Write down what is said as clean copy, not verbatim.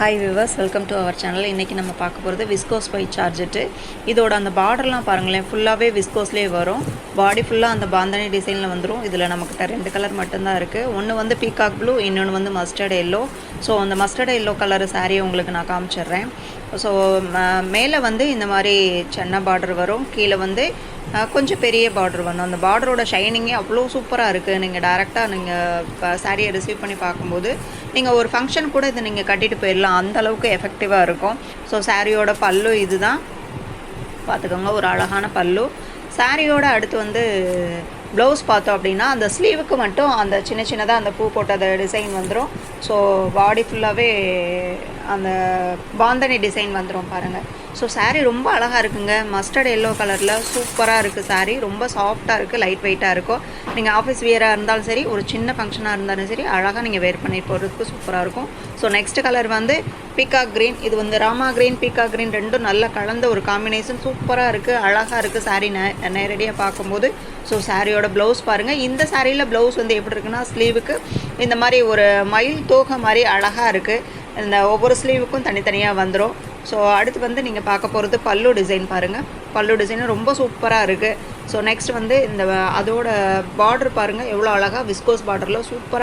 Hi viewers, welcome to our channel. இன்றைக்கி நம்ம பார்க்க போகிறது விஸ்கோஸ் ஒயிட் ஜார்ஜெட்டு. இதோட அந்த பார்டர்லாம் பாருங்களேன், ஃபுல்லாகவே விஸ்கோஸ்லேயே வரும். பாடி ஃபுல்லாக அந்த பாந்தனி டிசைனில் வந்துடும். இதில் நம்மக்கிட்ட 2 கலர் மட்டும்தான் இருக்குது. ஒன்று வந்து பீகாக் ப்ளூ, இன்னொன்று வந்து மஸ்டர்ட் எல்லோ. ஸோ அந்த மஸ்டர்ட் எல்லோ கலர் சாரியை உங்களுக்கு நான் காமிச்சிட்றேன். ஸோ மேலே வந்து இந்த மாதிரி சின்ன பார்டர் வரும், கீழே வந்து கொஞ்சம் பெரிய பார்டர் வரும். அந்த பார்டரோட ஷைனிங்கே அவ்வளோ சூப்பராக இருக்குது. நீங்கள் டேரெக்டாக நீங்கள் சாரியை ரிசீவ் பண்ணி பார்க்கும்போது நீங்கள் ஒரு ஃபங்க்ஷன் கூட இதை நீங்கள் கட்டிட்டு போயிடலாம், அந்த அளவுக்கு எஃபெக்டிவாக இருக்கும். ஸோ சாரியோட பல்லு இது தான் பார்த்துக்கோங்க, ஒரு அழகான பல்லு. சாரியோட அடுத்து வந்து ப்ளவுஸ் பார்த்தோம் அப்படின்னா அந்த ஸ்லீவுக்கு மட்டும் அந்த சின்ன சின்னதாக அந்த பூ போட்ட அந்த டிசைன் வந்துடும். ஸோ பாடி ஃபுல்லாகவே அந்த பாந்தனி டிசைன் வந்துடும் பாருங்கள். ஸோ சாரீ ரொம்ப அழகாக இருக்குங்க. மஸ்டர்ட் எல்லோ கலரில் சூப்பராக இருக்குது சாரீ. ரொம்ப சாஃப்டாக இருக்குது, லைட் வெயிட்டாக இருக்கும். நீங்கள் ஆஃபீஸ் வியராக இருந்தாலும் சரி, ஒரு சின்ன ஃபங்க்ஷனாக இருந்தாலும் சரி, அழகாக நீங்கள் வேர் பண்ணி போகிறதுக்கு சூப்பராக இருக்கும். ஸோ நெக்ஸ்ட் கலர் வந்து பீகாக் க்ரீன். இது வந்து ராமா க்ரீன், பீகாக் க்ரீன் ரெண்டும் நல்லா கலந்த ஒரு காம்பினேஷன். சூப்பராக இருக்குது, அழகாக இருக்குது சாரீ நேரடியாக பார்க்கும்போது. ஸோ சாரியோட ப்ளவுஸ் பாருங்கள். இந்த சாரியில் ப்ளவுஸ் வந்து எப்படி இருக்குன்னா, ஸ்லீவுக்கு இந்த மாதிரி ஒரு மயில் தோகை மாதிரி அழகாக இருக்குது. இந்த ஒவ்வொரு ஸ்லீவுக்கும் தனித்தனியாக வந்துடும். ஸோ அடுத்து வந்து நீங்கள் பார்க்க போகிறது பல்லு டிசைன் பாருங்கள். பல்லு டிசைனும் ரொம்ப சூப்பராக இருக்குது. ஸோ நெக்ஸ்ட் வந்து இந்த அதோட பார்டர் பாருங்கள், எவ்வளோ அழகாக விஸ்கோஸ் பார்டரில் சூப்பராக